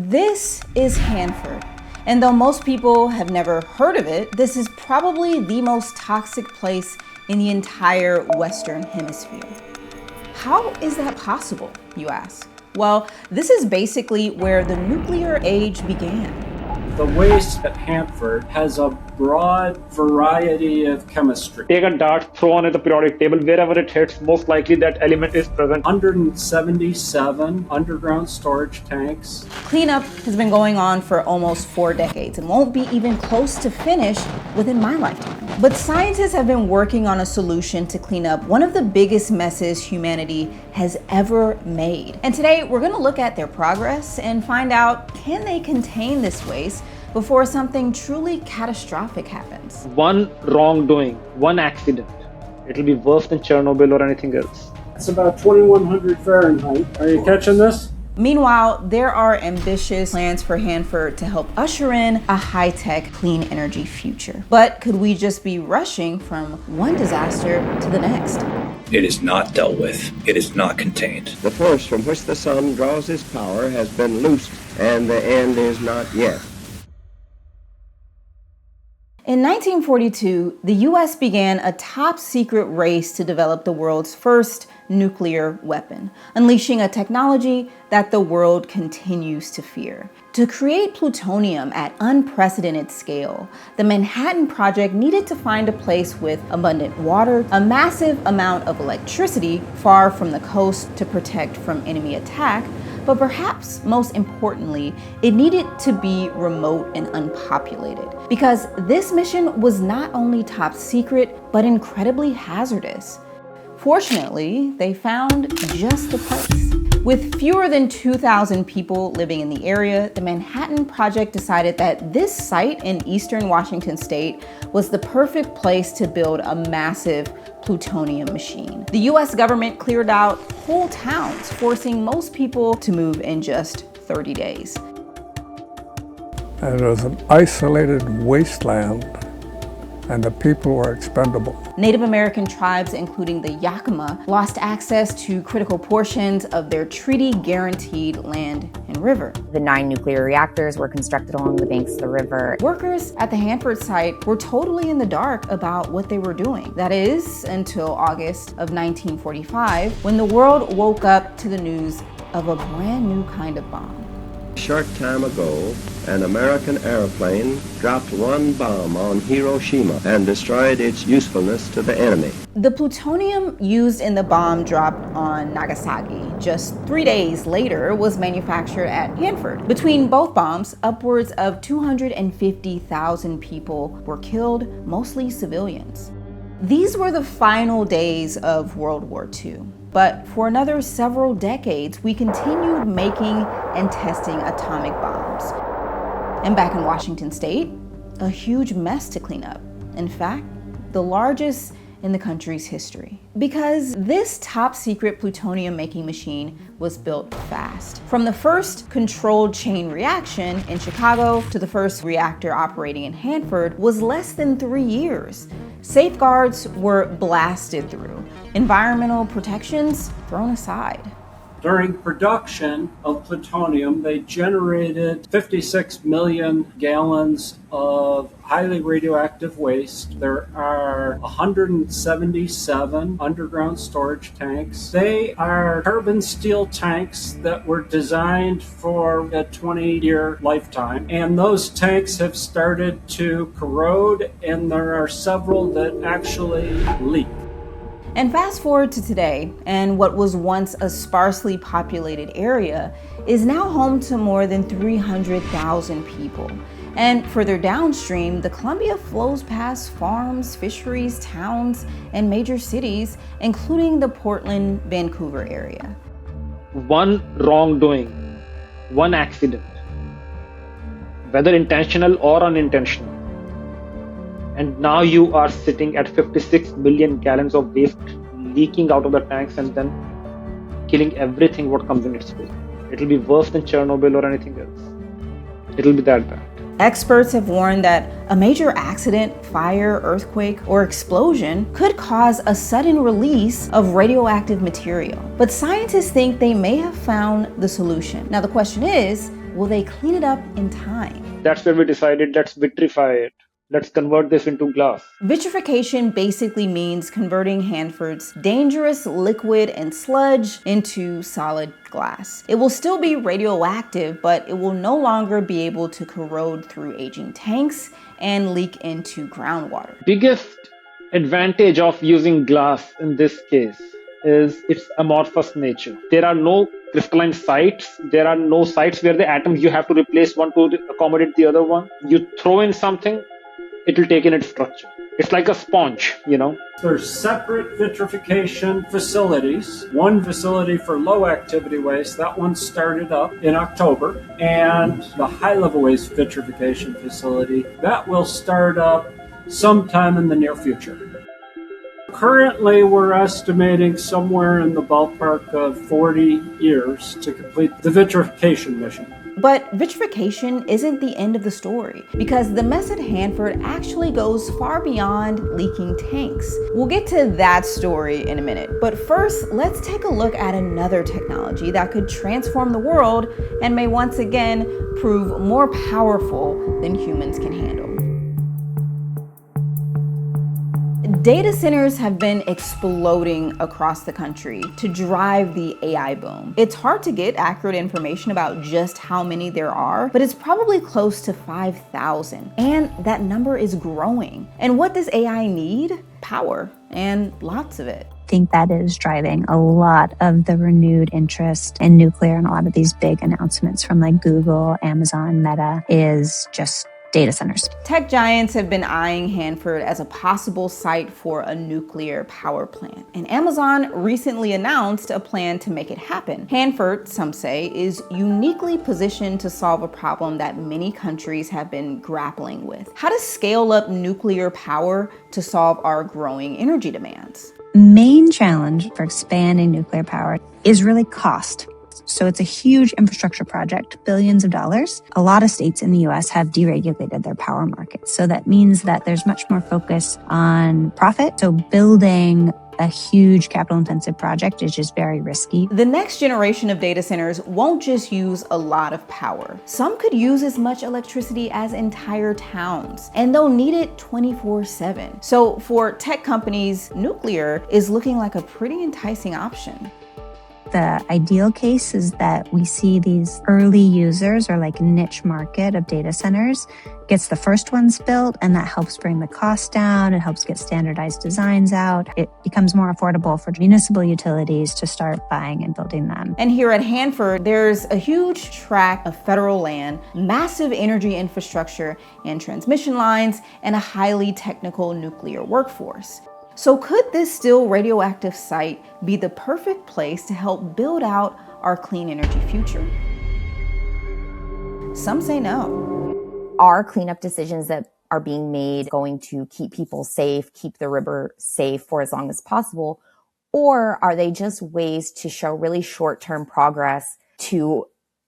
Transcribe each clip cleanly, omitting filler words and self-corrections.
This is Hanford, and though most people have never heard of it, this is probably the most toxic place in the entire Western Hemisphere. How is that possible, you ask? Well, this is basically where the nuclear age began. The waste at Hanford has a broad variety of chemistry. Take a dart, throw on at the periodic table. Wherever it hits, most likely that element is present. 177 underground storage tanks. Cleanup has been going on for almost 4 decades and won't be even close to finished within my lifetime. But scientists have been working on a solution to clean up one of the biggest messes humanity has ever made. And today we're going to look at their progress and find out, can they contain this waste before something truly catastrophic happens? One wrongdoing, one accident, it'll be worse than Chernobyl or anything else. It's about 2100 Fahrenheit. Are you catching this? Meanwhile, there are ambitious plans for Hanford to help usher in a high-tech, clean energy future. But could we just be rushing from one disaster to the next? It is not dealt with. It is not contained. The force from which the sun draws its power has been loosed, and the end is not yet. In 1942, the US began a top-secret race to develop the world's first nuclear weapon, unleashing a technology that the world continues to fear. To create plutonium at unprecedented scale, the Manhattan Project needed to find a place with abundant water, a massive amount of electricity far from the coast to protect from enemy attack, but perhaps most importantly, it needed to be remote and unpopulated, because this mission was not only top secret, but incredibly hazardous. Fortunately, they found just the place. With fewer than 2,000 people living in the area, the Manhattan Project decided that this site in eastern Washington state was the perfect place to build a massive plutonium machine. The US government cleared out whole towns, forcing most people to move in just 30 days. It was an isolated wasteland, and the people were expendable. Native American tribes, including the Yakima, lost access to critical portions of their treaty-guaranteed land and river. The 9 nuclear reactors were constructed along the banks of the river. Workers at the Hanford site were totally in the dark about what they were doing. That is, until August of 1945, when the world woke up to the news of a brand new kind of bomb. A short time ago, an American airplane dropped one bomb on Hiroshima and destroyed its usefulness to the enemy. The plutonium used in the bomb dropped on Nagasaki just 3 days later was manufactured at Hanford. Between both bombs, upwards of 250,000 people were killed, mostly civilians. These were the final days of World War II. But for another several decades, we continued making and testing atomic bombs. And back in Washington state, a huge mess to clean up. In fact, the largest in the country's history. Because this top secret plutonium making machine was built fast. From the first controlled chain reaction in Chicago to the first reactor operating in Hanford was less than 3 years. Safeguards were blasted through, environmental protections thrown aside. During production of plutonium, they generated 56 million gallons of highly radioactive waste. There are 177 underground storage tanks. They are carbon steel tanks that were designed for a 20-year lifetime. And those tanks have started to corrode, and there are several that actually leak. And fast forward to today, and what was once a sparsely populated area is now home to more than 300,000 people. And further downstream, the Columbia flows past farms, fisheries, towns, and major cities, including the Portland, Vancouver area. One wrongdoing, one accident, whether intentional or unintentional. And now you are sitting at 56 million gallons of waste leaking out of the tanks and then killing everything what comes in its way. It'll be worse than Chernobyl or anything else. It'll be that bad. Experts have warned that a major accident, fire, earthquake, or explosion could cause a sudden release of radioactive material. But scientists think they may have found the solution. Now the question is, will they clean it up in time? That's where we decided, let's vitrify it. Let's convert this into glass. Vitrification basically means converting Hanford's dangerous liquid and sludge into solid glass. It will still be radioactive, but it will no longer be able to corrode through aging tanks and leak into groundwater. Biggest advantage of using glass in this case is its amorphous nature. There are no crystalline sites. There are no sites where the atoms you have to replace one to accommodate the other one. You throw in something, it will take in its structure. It's like a sponge, There's separate vitrification facilities. One facility for low activity waste, that one started up in October, and the high level waste vitrification facility, that will start up sometime in the near future. Currently, we're estimating somewhere in the ballpark of 40 years to complete the vitrification mission. But vitrification isn't the end of the story, because the mess at Hanford actually goes far beyond leaking tanks. We'll get to that story in a minute, but first, let's take a look at another technology that could transform the world and may once again prove more powerful than humans can handle. Data centers have been exploding across the country to drive the AI boom. It's hard to get accurate information about just how many there are, but it's probably close to 5,000, and that number is growing. And what does AI need? Power, and lots of it. I think that is driving a lot of the renewed interest in nuclear, and a lot of these big announcements from like Google, Amazon, Meta is just data centers. Tech giants have been eyeing Hanford as a possible site for a nuclear power plant, and Amazon recently announced a plan to make it happen. Hanford, some say, is uniquely positioned to solve a problem that many countries have been grappling with: how to scale up nuclear power to solve our growing energy demands. Main challenge for expanding nuclear power is really cost. So it's a huge infrastructure project, billions of dollars. A lot of states in the US have deregulated their power markets. So that means that there's much more focus on profit. So building a huge capital intensive project is just very risky. The next generation of data centers won't just use a lot of power. Some could use as much electricity as entire towns, and they'll need it 24/7. So for tech companies, nuclear is looking like a pretty enticing option. The ideal case is that we see these early users, or like niche market of data centers, gets the first ones built, and that helps bring the cost down. It helps get standardized designs out. It becomes more affordable for municipal utilities to start buying and building them. And here at Hanford, there's a huge tract of federal land, massive energy infrastructure and transmission lines, and a highly technical nuclear workforce. So could this still radioactive site be the perfect place to help build out our clean energy future? Some say no. Are cleanup decisions that are being made going to keep people safe, keep the river safe for as long as possible? Or are they just ways to show really short-term progress to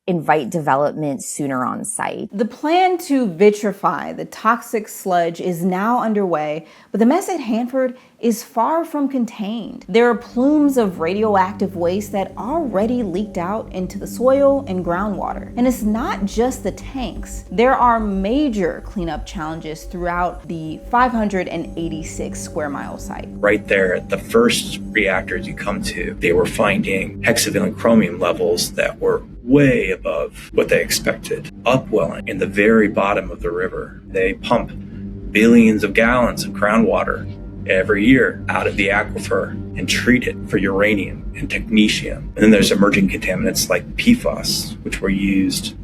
invite development sooner on site? The plan to vitrify the toxic sludge is now underway, but the mess at Hanford is far from contained. There are plumes of radioactive waste that already leaked out into the soil and groundwater. And it's not just the tanks. There are major cleanup challenges throughout the 586 square mile site. Right there at the first reactors you come to, they were finding hexavalent chromium levels that were way above what they expected. Upwelling in the very bottom of the river. They pump billions of gallons of groundwater every year out of the aquifer and treat it for uranium and technetium. And then there's emerging contaminants like PFAS, which were used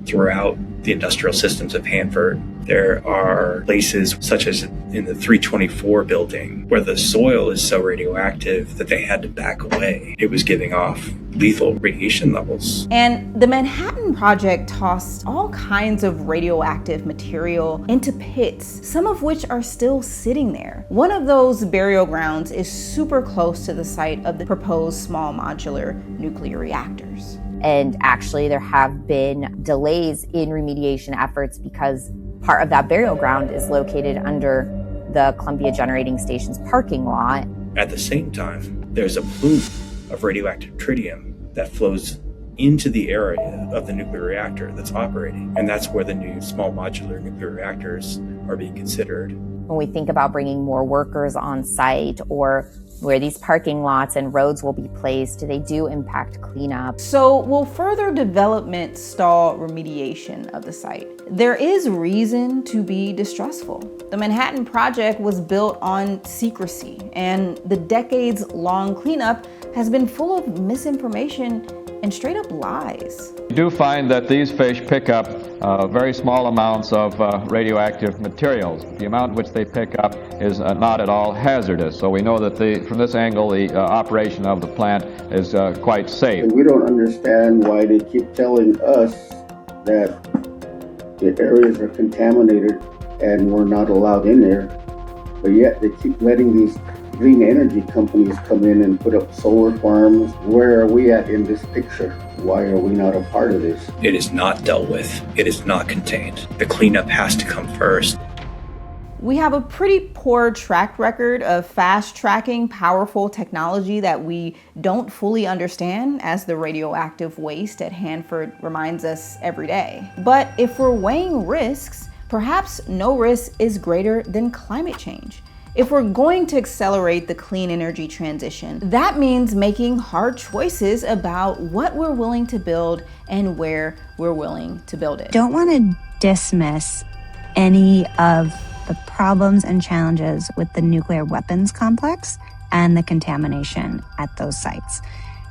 throughout the industrial systems of Hanford. There are places such as in the 324 building where the soil is so radioactive that they had to back away. It was giving off lethal radiation levels. And the Manhattan Project tossed all kinds of radioactive material into pits, some of which are still sitting there. One of those burial grounds is super close to the site of the proposed small modular nuclear reactors. And actually, there have been delays in remediation efforts because part of that burial ground is located under the Columbia Generating Station's parking lot. At the same time, there's a plume of radioactive tritium that flows into the area of the nuclear reactor that's operating. And that's where the new small modular nuclear reactors are being considered. When we think about bringing more workers on site or where these parking lots and roads will be placed, they do impact cleanup. So will further development stall remediation of the site? There is reason to be distrustful. The Manhattan Project was built on secrecy, and the decades-long cleanup has been full of misinformation and straight up lies. We do find that these fish pick up very small amounts of radioactive materials. The amount which they pick up is not at all hazardous. So we know that from this angle, the operation of the plant is quite safe. And we don't understand why they keep telling us that the areas are contaminated and we're not allowed in there, but yet they keep letting these green energy companies come in and put up solar farms. Where are we at in this picture? Why are we not a part of this? It is not dealt with. It is not contained. The cleanup has to come first. We have a pretty poor track record of fast-tracking powerful technology that we don't fully understand, as the radioactive waste at Hanford reminds us every day. But if we're weighing risks, perhaps no risk is greater than climate change. If we're going to accelerate the clean energy transition, that means making hard choices about what we're willing to build and where we're willing to build it. Don't want to dismiss any of the problems and challenges with the nuclear weapons complex and the contamination at those sites.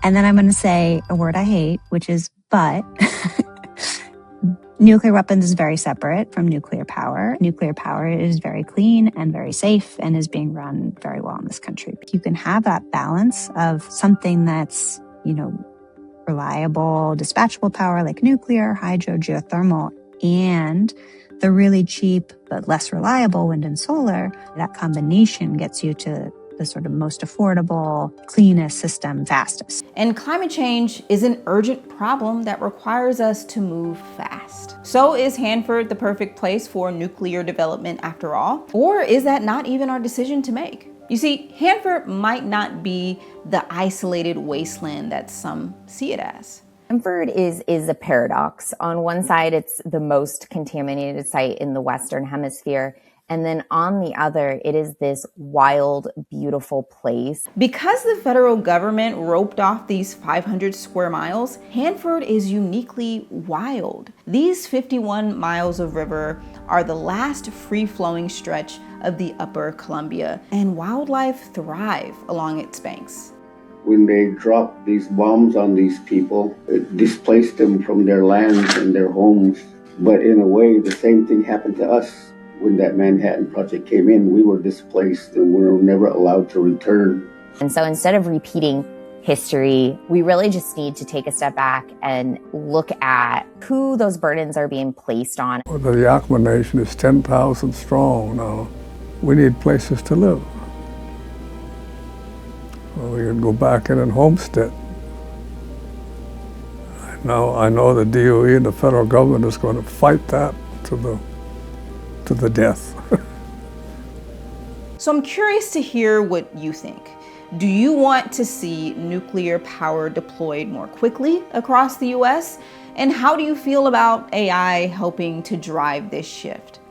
And then I'm going to say a word I hate, which is but. Nuclear weapons is very separate from nuclear power. Nuclear power is very clean and very safe and is being run very well in this country. You can have that balance of something that's, reliable, dispatchable power like nuclear, hydro, geothermal, and the really cheap but less reliable wind and solar. That combination gets you to the sort of most affordable, cleanest system fastest. And climate change is an urgent problem that requires us to move fast. So is Hanford the perfect place for nuclear development after all? Or is that not even our decision to make? You see, Hanford might not be the isolated wasteland that some see it as. Hanford is a paradox. On one side, it's the most contaminated site in the Western Hemisphere. And then on the other, it is this wild, beautiful place. Because the federal government roped off these 500 square miles, Hanford is uniquely wild. These 51 miles of river are the last free-flowing stretch of the Upper Columbia, and wildlife thrive along its banks. When they dropped these bombs on these people, it displaced them from their lands and their homes. But in a way, the same thing happened to us. When that Manhattan Project came in, we were displaced and we were never allowed to return. And so instead of repeating history, we really just need to take a step back and look at who those burdens are being placed on. Well, the Yakama Nation is 10,000 strong now. We need places to live. Well, we can go back in and homestead. I know the DOE and the federal government is going to fight that to the death. So I'm curious to hear what you think. Do you want to see nuclear power deployed more quickly across the US? And how do you feel about AI helping to drive this shift?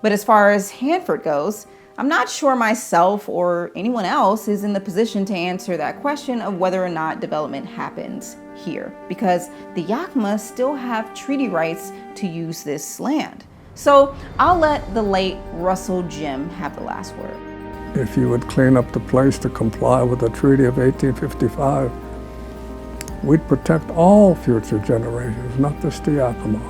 But as far as Hanford goes, I'm not sure myself or anyone else is in the position to answer that question of whether or not development happens here, because the Yakama still have treaty rights to use this land. So I'll let the late Russell Jim have the last word. If you would clean up the place to comply with the Treaty of 1855, we'd protect all future generations, not just the Yakama.